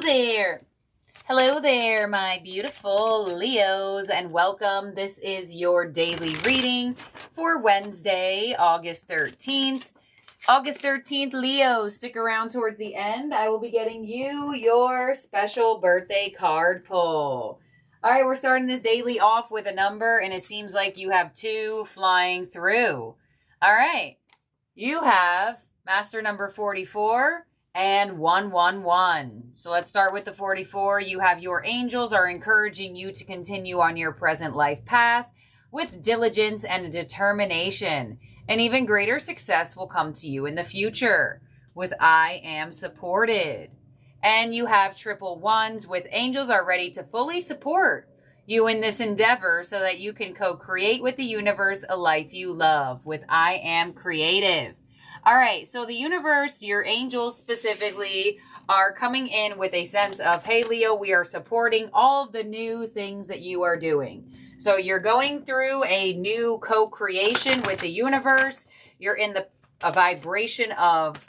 there. Hello there, my beautiful Leos, and welcome. This is your daily reading for Wednesday, August 13th. August 13th, Leos, stick around towards the end. I will be getting you your special birthday card pull. All right, we're starting this daily off with a number, and it seems like you have 2 flying through. All right, you have master number 44 and 111. So let's start with the 44. You have your angels are encouraging you to continue on your present life path with diligence and determination. And even greater success will come to you in the future with I am supported. And you have triple ones with angels are ready to fully support you in this endeavor so that you can co-create with the universe a life you love with I am creative. All right, so the universe, your angels specifically, are coming in with a sense of, hey, Leo, we are supporting all of the new things that you are doing. So you're going through a new co-creation with the universe. You're in a vibration of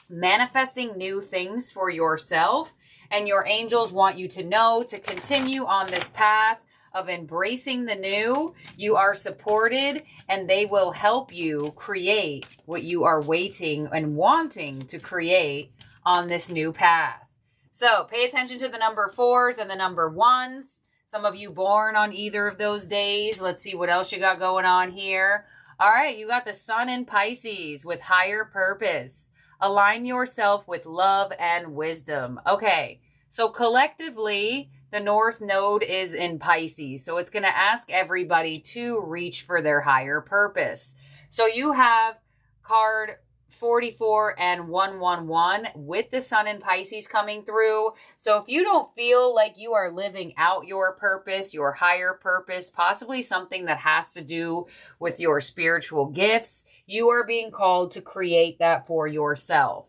manifesting new things for yourself. And your angels want you to know to continue on this path of embracing the new. You are supported and they will help you create what you are waiting and wanting to create on this new path. So pay attention to the number 4s and the number 1s. Some of you born on either of those days. Let's see what else you got going on here. All right, you got the sun in Pisces with higher purpose. Align yourself with love and wisdom. Okay, so collectively, the North Node is in Pisces. So it's going to ask everybody to reach for their higher purpose. So you have card 44 and 111 with the sun in Pisces coming through. So if you don't feel like you are living out your purpose, your higher purpose, possibly something that has to do with your spiritual gifts, you are being called to create that for yourself.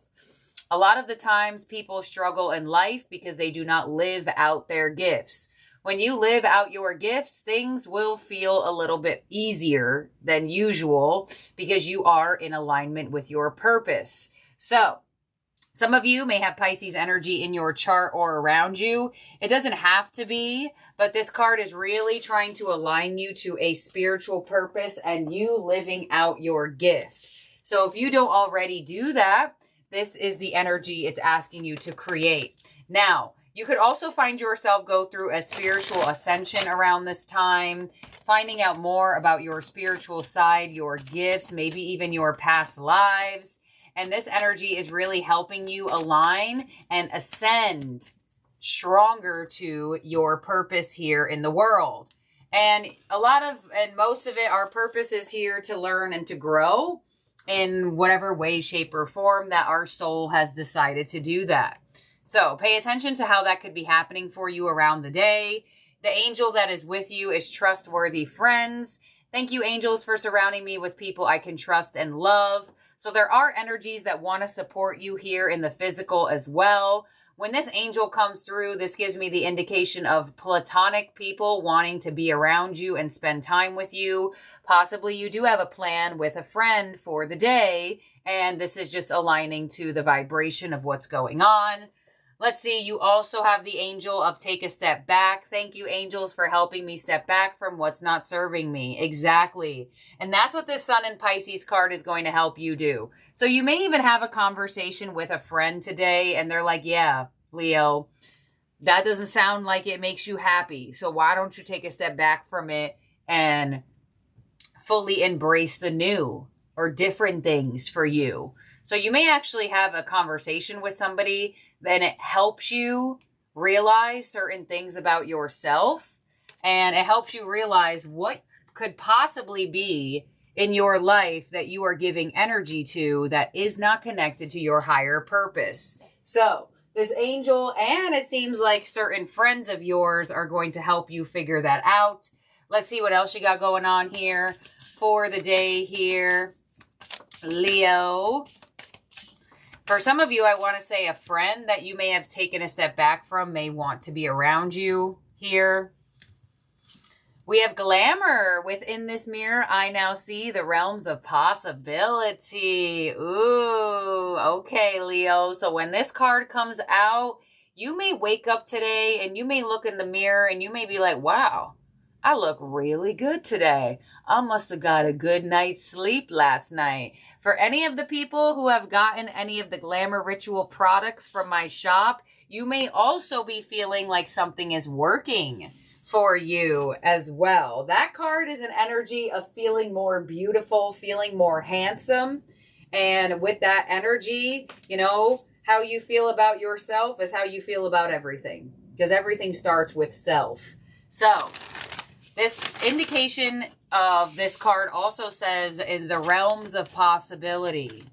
A lot of the times people struggle in life because they do not live out their gifts. When you live out your gifts, things will feel a little bit easier than usual because you are in alignment with your purpose. So, some of you may have Pisces energy in your chart or around you. It doesn't have to be, but this card is really trying to align you to a spiritual purpose and you living out your gift. So, if you don't already do that, this is the energy it's asking you to create. Now, you could also find yourself go through a spiritual ascension around this time, finding out more about your spiritual side, your gifts, maybe even your past lives. And this energy is really helping you align and ascend stronger to your purpose here in the world. And most of it, our purpose is here to learn and to grow in whatever way, shape, or form that our soul has decided to do that. So pay attention to how that could be happening for you around the day. The angel that is with you is trustworthy friends. Thank you, angels, for surrounding me with people I can trust and love. So there are energies that want to support you here in the physical as well. When this angel comes through, this gives me the indication of platonic people wanting to be around you and spend time with you. Possibly you do have a plan with a friend for the day, and this is just aligning to the vibration of what's going on. Let's see, you also have the angel of take a step back. Thank you, angels, for helping me step back from what's not serving me. Exactly. And that's what this Sun in Pisces card is going to help you do. So you may even have a conversation with a friend today, and they're like, yeah, Leo, that doesn't sound like it makes you happy. So why don't you take a step back from it and fully embrace the new or different things for you? So you may actually have a conversation with somebody, then it helps you realize certain things about yourself, and it helps you realize what could possibly be in your life that you are giving energy to that is not connected to your higher purpose. So this angel, and it seems like certain friends of yours are going to help you figure that out. Let's see what else you got going on here for the day here, Leo. For some of you, I want to say a friend that you may have taken a step back from may want to be around you here. We have glamour. Within this mirror, I now see the realms of possibility. Ooh, okay, Leo. So when this card comes out, You may wake up today and you may look in the mirror and you may be like, wow, I look really good today. I must have got a good night's sleep last night. For any of the people who have gotten any of the Glamour Ritual products from my shop, you may also be feeling like something is working for you as well. That card is an energy of feeling more beautiful, feeling more handsome. And with that energy, you know, how you feel about yourself is how you feel about everything. Because everything starts with self. So, this indication of this card also says in the realms of possibility.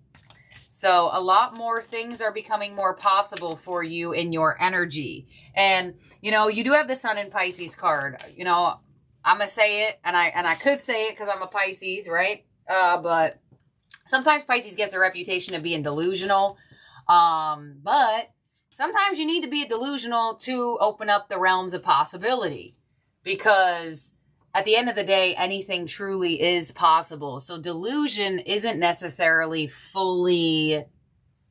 So a lot more things are becoming more possible for you in your energy. And, you know, you do have the Sun in Pisces card. You know, I'm going to say it, and I could say it because I'm a Pisces, right? But sometimes Pisces gets a reputation of being delusional. But sometimes you need to be delusional to open up the realms of possibility. Because at the end of the day, anything truly is possible. So delusion isn't necessarily fully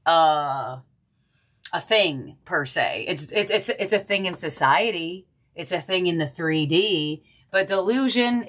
a thing per se. It's a thing in society. It's a thing in the 3D. But delusion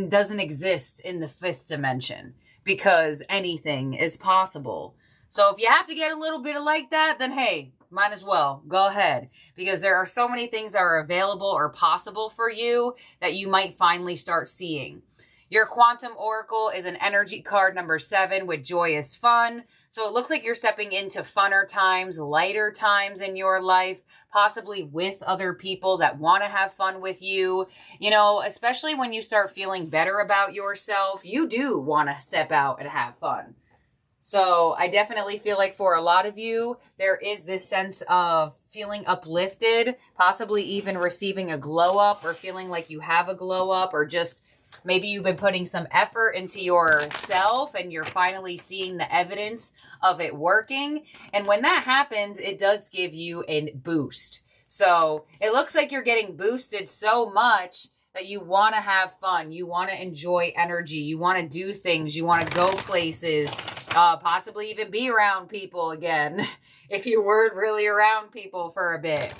doesn't exist in the 5th dimension because anything is possible. So if you have to get a little bit of like that, then hey, might as well go ahead, because there are so many things that are available or possible for you that you might finally start seeing. Your Quantum Oracle is an energy card number 7 with joyous fun. So it looks like you're stepping into funner times, lighter times in your life, possibly with other people that want to have fun with you. You know, especially when you start feeling better about yourself, you do want to step out and have fun. So I definitely feel like for a lot of you, there is this sense of feeling uplifted, possibly even receiving a glow up or feeling like you have a glow up, or just maybe you've been putting some effort into yourself and you're finally seeing the evidence of it working. And when that happens, it does give you a boost. So it looks like you're getting boosted so much that you want to have fun, you want to enjoy energy, you want to do things, you want to go places, possibly even be around people again, if you weren't really around people for a bit.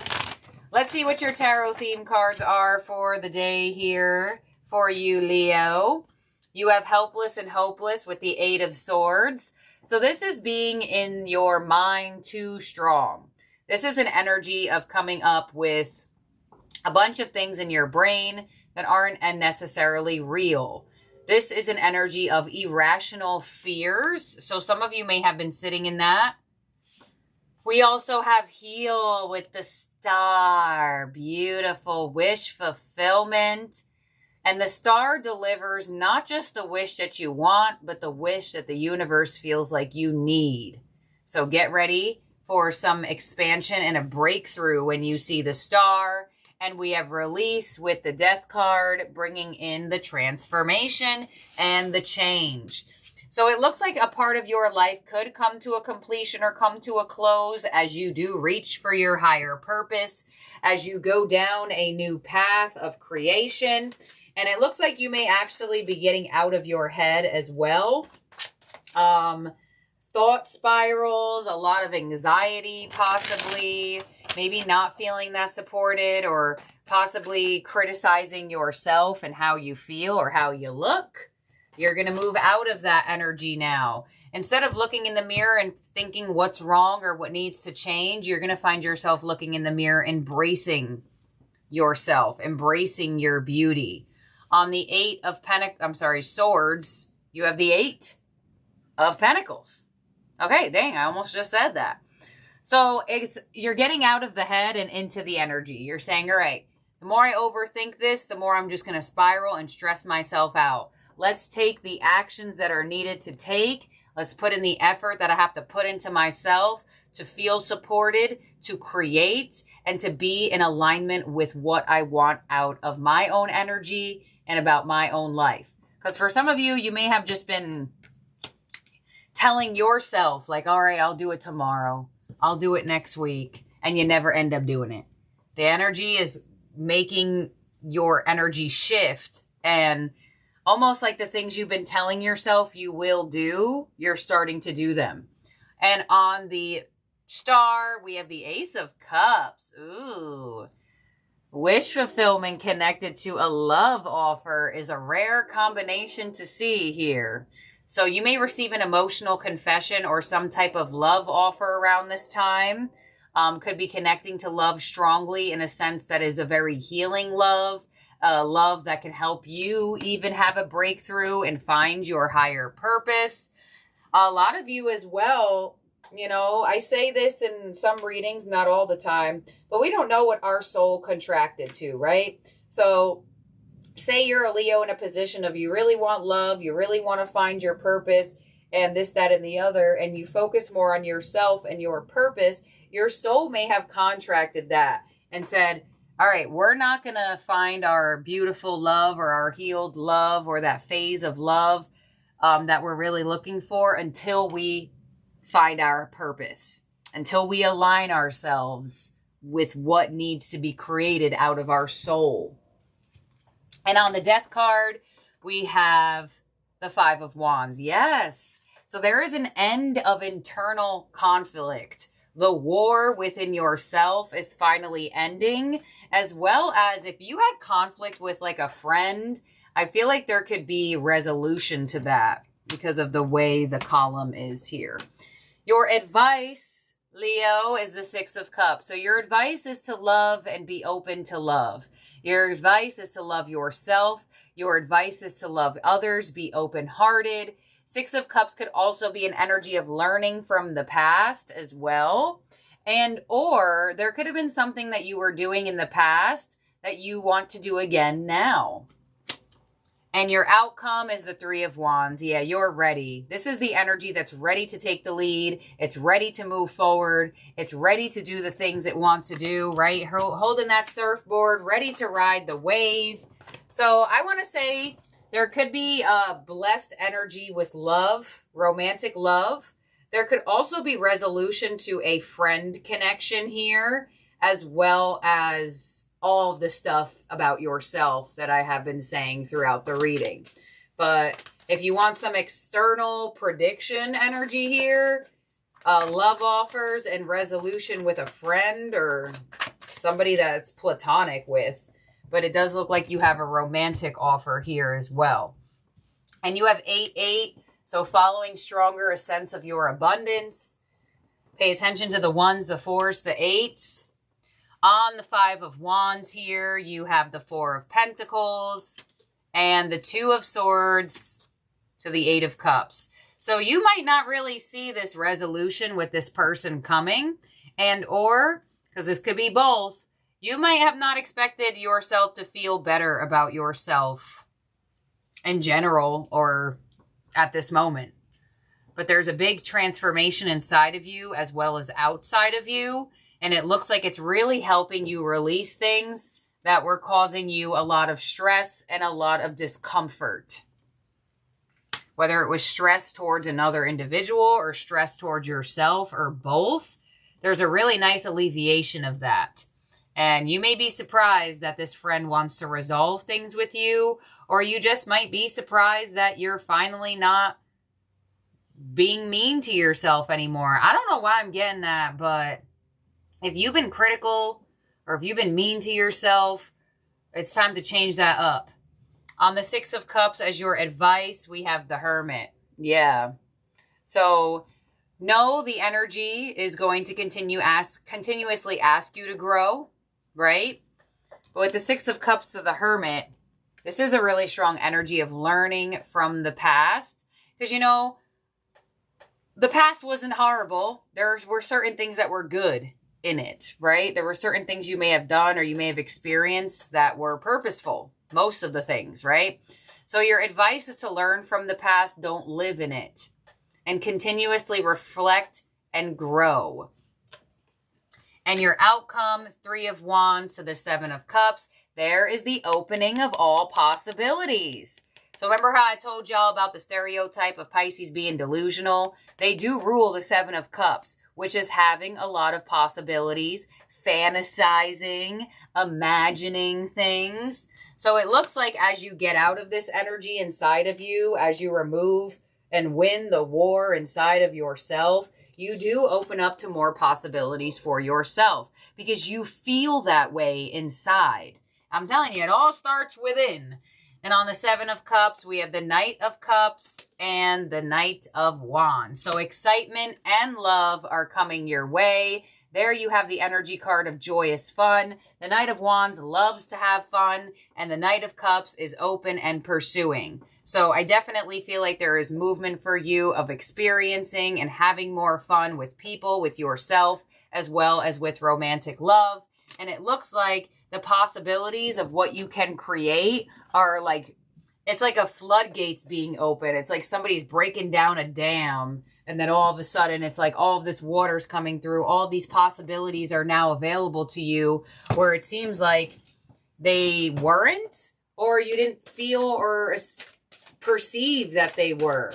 Let's see what your tarot theme cards are for the day here for you, Leo. You have Helpless and Hopeless with the 8 of Swords. So this is being in your mind too strong. This is an energy of coming up with a bunch of things in your brain that aren't necessarily real. This is an energy of irrational fears. So some of you may have been sitting in that. We also have Heal with the Star. Beautiful wish fulfillment. And the Star delivers not just the wish that you want, but the wish that the universe feels like you need. So get ready for some expansion and a breakthrough when you see the Star. And we have Release with the Death card, bringing in the transformation and the change. So it looks like a part of your life could come to a completion or come to a close as you do reach for your higher purpose, as you go down a new path of creation. And it looks like you may actually be getting out of your head as well. Thought spirals, a lot of anxiety possibly, maybe not feeling that supported, or possibly criticizing yourself and how you feel or how you look. You're going to move out of that energy now. Instead of looking in the mirror and thinking what's wrong or what needs to change, you're going to find yourself looking in the mirror, embracing yourself, embracing your beauty. On the 8 of Swords, you have the 8 of Pentacles. Okay, dang, I almost just said that. So you're getting out of the head and into the energy. You're saying, all right, the more I overthink this, the more I'm just going to spiral and stress myself out. Let's take the actions that are needed to take. Let's put in the effort that I have to put into myself to feel supported, to create, and to be in alignment with what I want out of my own energy and about my own life. Because for some of you, you may have just been telling yourself, like, all right, I'll do it tomorrow. I'll do it next week. And you never end up doing it. The energy is making your energy shift. And almost like the things you've been telling yourself you will do, you're starting to do them. And on the Star, we have the Ace of Cups. Ooh. Wish fulfillment connected to a love offer is a rare combination to see here. So you may receive an emotional confession or some type of love offer around this time. Could be connecting to love strongly in a sense that is a very healing love. A love that can help you even have a breakthrough and find your higher purpose. A lot of you as well, you know, I say this in some readings, not all the time, but we don't know what our soul contracted to, right? So say you're a Leo in a position of you really want love, you really want to find your purpose and this, that, and the other, and you focus more on yourself and your purpose, your soul may have contracted that and said, all right, we're not going to find our beautiful love or our healed love or that phase of love that we're really looking for until we find our purpose, until we align ourselves with what needs to be created out of our soul. And on the Death card, we have the Five of Wands. Yes. So there is an end of internal conflict. The war within yourself is finally ending, as well as if you had conflict with like a friend, I feel like there could be resolution to that because of the way the column is here. Your advice, Leo, is the Six of Cups. So your advice is to love and be open to love. Your advice is to love yourself. Your advice is to love others, be open-hearted. Six of Cups could also be an energy of learning from the past as well. And or there could have been something that you were doing in the past that you want to do again now. And your outcome is the Three of Wands. Yeah, you're ready. This is the energy that's ready to take the lead. It's ready to move forward. It's ready to do the things it wants to do, right? Holding that surfboard, ready to ride the wave. So I want to say there could be a blessed energy with love, romantic love. There could also be resolution to a friend connection here, as well as all of the stuff about yourself that I have been saying throughout the reading. But if you want some external prediction energy here, love offers and resolution with a friend or somebody that's platonic with, but it does look like you have a romantic offer here as well. And you have 8-8, so following stronger, a sense of your abundance. Pay attention to the ones, the fours, the eights. On the Five of Wands here, you have the Four of Pentacles and the Two of Swords to the Eight of Cups. So you might not really see this resolution with this person coming, and or, because this could be both, you might have not expected yourself to feel better about yourself in general or at this moment. But there's a big transformation inside of you as well as outside of you. And it looks like it's really helping you release things that were causing you a lot of stress and a lot of discomfort. Whether it was stress towards another individual or stress towards yourself or both, there's a really nice alleviation of that. And you may be surprised that this friend wants to resolve things with you, or you just might be surprised that you're finally not being mean to yourself anymore. I don't know why I'm getting that, but if you've been critical or if you've been mean to yourself, it's time to change that up. On the Six of Cups as your advice, we have the Hermit. Yeah. So know the energy is going to continuously ask you to grow, right? But with the Six of Cups to the Hermit, this is a really strong energy of learning from the past. Because, you know, the past wasn't horrible. There were certain things that were good in it, right? There were certain things you may have done or you may have experienced that were purposeful. Most of the things, right? So your advice is to learn from the past, don't live in it, and continuously reflect and grow. And your outcome, Three of Wands to the Seven of Cups, there is the opening of all possibilities. So remember how I told y'all about the stereotype of Pisces being delusional? They do rule the Seven of Cups, which is having a lot of possibilities, fantasizing, imagining things. So it looks like as you get out of this energy inside of you, as you remove and win the war inside of yourself, you do open up to more possibilities for yourself because you feel that way inside. I'm telling you, it all starts within. And on the Seven of Cups, we have the Knight of Cups and the Knight of Wands. So excitement and love are coming your way. There you have the energy card of joyous fun. The Knight of Wands loves to have fun, and the Knight of Cups is open and pursuing. So I definitely feel like there is movement for you of experiencing and having more fun with people, with yourself, as well as with romantic love. And it looks like the possibilities of what you can create are like, it's like a floodgates being open. It's like somebody's breaking down a dam, and then all of a sudden it's like all of this water's coming through. All these possibilities are now available to you where it seems like they weren't, or you didn't feel or perceive that they were.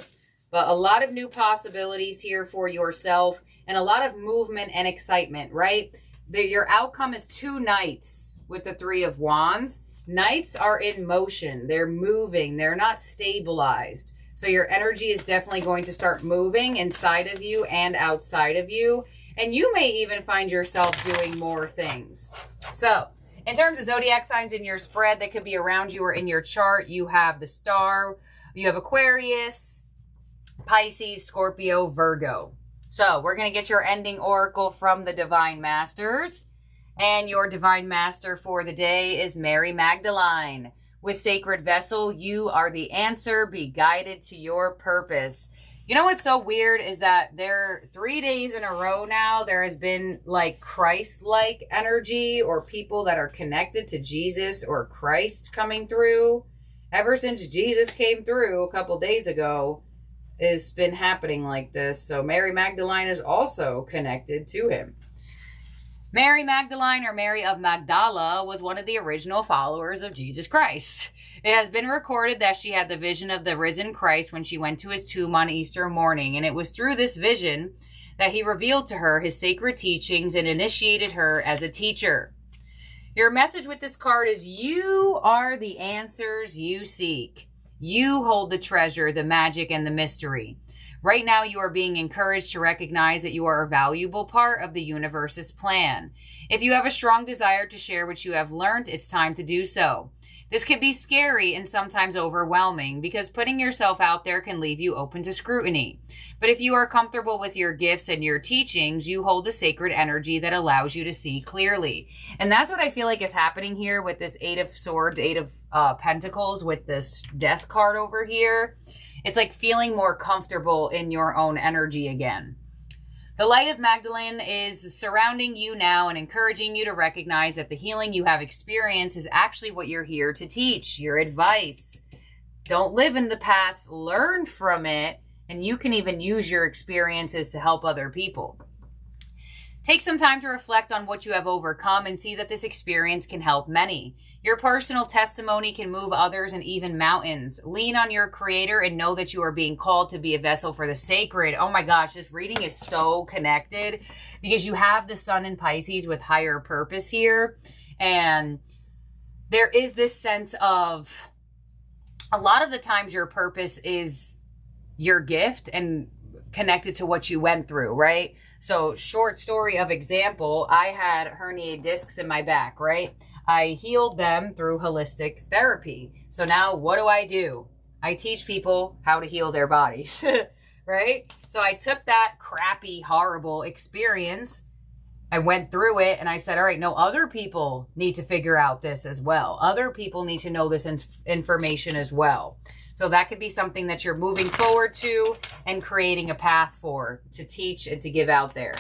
But a lot of new possibilities here for yourself and a lot of movement and excitement, right? Your outcome is 2 knights with the 3 of Wands. Knights are in motion. They're moving. They're not stabilized. So your energy is definitely going to start moving inside of you and outside of you. And you may even find yourself doing more things. So in terms of zodiac signs in your spread that could be around you or in your chart, you have the Star, you have Aquarius, Pisces, Scorpio, Virgo. So we're going to get your ending oracle from the Divine Masters. And your Divine Master for the day is Mary Magdalene. With Sacred Vessel, you are the answer. Be guided to your purpose. You know what's so weird is that there 3 days in a row now, there has been like Christ-like energy or people that are connected to Jesus or Christ coming through. Ever since Jesus came through a couple days ago, it's been happening like this. So Mary Magdalene is also connected to him. Mary Magdalene, or Mary of Magdala, was one of the original followers of Jesus Christ. It has been recorded that she had the vision of the risen Christ when she went to his tomb on Easter morning, and it was through this vision that he revealed to her his sacred teachings and initiated her as a teacher. Your message with this card is you are the answers you seek. You hold the treasure, the magic, and the mystery. Right now, you are being encouraged to recognize that you are a valuable part of the universe's plan. If you have a strong desire to share what you have learned, it's time to do so. This can be scary and sometimes overwhelming because putting yourself out there can leave you open to scrutiny. But if you are comfortable with your gifts and your teachings, you hold a sacred energy that allows you to see clearly. And that's what I feel like is happening here with this 8 of Swords, 8 of Pentacles with this Death card over here. It's like feeling more comfortable in your own energy again. The light of Magdalene is surrounding you now and encouraging you to recognize that the healing you have experienced is actually what you're here to teach, your advice. Don't live in the past, learn from it, and you can even use your experiences to help other people. Take some time to reflect on what you have overcome and see that this experience can help many. Your personal testimony can move others and even mountains. Lean on your Creator and know that you are being called to be a vessel for the sacred. Oh my gosh, this reading is so connected because you have the Sun in Pisces with higher purpose here. And there is this sense of a lot of the times your purpose is your gift and connected to what you went through, right? So short story of example, I had herniated discs in my back, right? I healed them through holistic therapy. So now what do? I teach people how to heal their bodies, right? So I took that crappy, horrible experience. I went through it and I said, all right, no, other people need to figure out this as well. Other people need to know this information as well. So that could be something that you're moving forward to and creating a path for to teach and to give out there.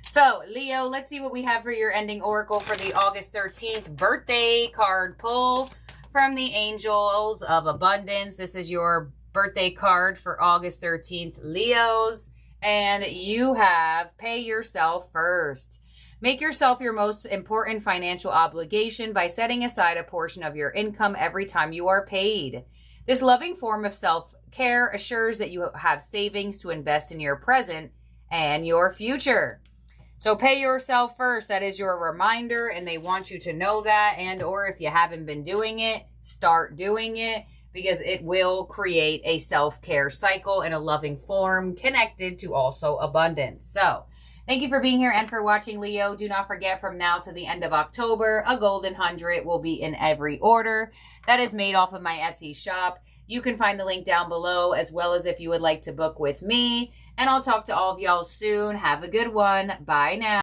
So, Leo, let's see what we have for your ending oracle for the August 13th birthday card pull from the Angels of Abundance. This is your birthday card for August 13th, Leos. And you have pay yourself first. Make yourself your most important financial obligation by setting aside a portion of your income every time you are paid. This loving form of self-care assures that you have savings to invest in your present and your future. So pay yourself first. That is your reminder, and they want you to know that. And or if you haven't been doing it, start doing it because it will create a self-care cycle in a loving form connected to also abundance. So thank you for being here and for watching, Leo. Do not forget, from now to the end of October, a golden 100 will be in every order. That is made off of my Etsy shop. You can find the link down below, as well as if you would like to book with me. And I'll talk to all of y'all soon. Have a good one. Bye now.